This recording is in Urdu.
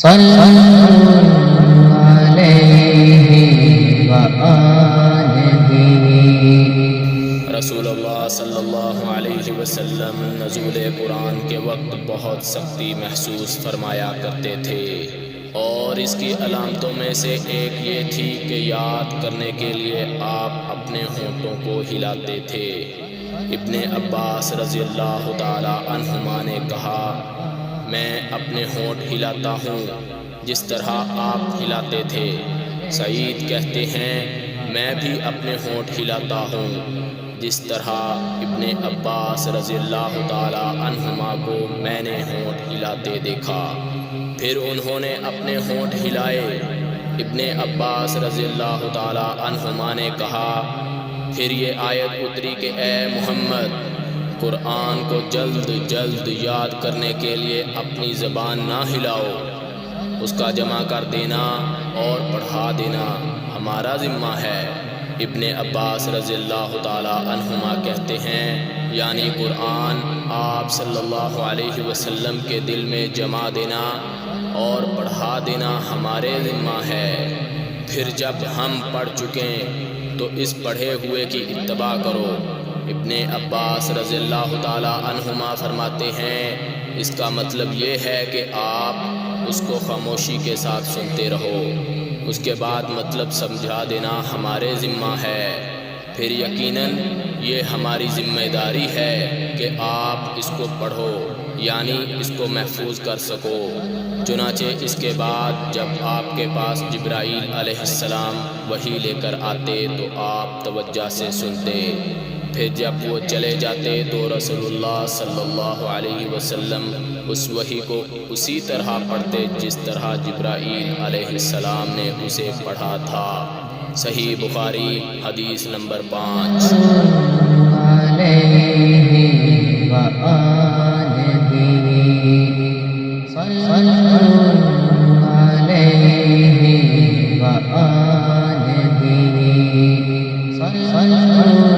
صلوا عليه وآله۔ رسول اللہ صلی اللہ علیہ وسلم نزول قرآن کے وقت بہت سختی محسوس فرمایا کرتے تھے، اور اس کی علامتوں میں سے ایک یہ تھی کہ یاد کرنے کے لیے آپ اپنے ہونٹوں کو ہلاتے تھے۔ ابن عباس رضی اللہ تعالی عنہما نے کہا، میں اپنے ہونٹ ہلاتا ہوں جس طرح آپ ہلاتے تھے۔ سعید کہتے ہیں، میں بھی اپنے ہونٹ ہلاتا ہوں جس طرح ابن عباس رضی اللہ تعالی عنہما کو میں نے ہونٹ ہلاتے دیکھا۔ پھر انہوں نے اپنے ہونٹ ہلائے۔ ابن عباس رضی اللہ تعالی عنہما نے کہا، پھر یہ آیت اتری کہ اے محمد، قرآن کو جلد جلد یاد کرنے کے لیے اپنی زبان نہ ہلاؤ، اس کا جمع کر دینا اور پڑھا دینا ہمارا ذمہ ہے۔ ابن عباس رضی اللہ تعالی عنہما کہتے ہیں، یعنی قرآن آپ صلی اللہ علیہ وسلم کے دل میں جما دینا اور پڑھا دینا ہمارے ذمہ ہے۔ پھر جب ہم پڑھ چکیں تو اس پڑھے ہوئے کی اتباع کرو۔ ابن عباس رضی اللہ تعالی عنہما فرماتے ہیں، اس کا مطلب یہ ہے کہ آپ اس کو خاموشی کے ساتھ سنتے رہو، اس کے بعد مطلب سمجھا دینا ہمارے ذمہ ہے۔ پھر یقیناً یہ ہماری ذمہ داری ہے کہ آپ اس کو پڑھو، یعنی اس کو محفوظ کر سکو۔ چنانچہ اس کے بعد جب آپ کے پاس جبرائیل علیہ السلام وحی لے کر آتے تو آپ توجہ سے سنتے، پھر جب وہ چلے جاتے تو رسول اللہ صلی اللہ علیہ وسلم اس وحی کو اسی طرح پڑھتے جس طرح جبرائیل علیہ السلام نے اسے پڑھا تھا۔ صحیح بخاری حدیث نمبر 5۔ صلوا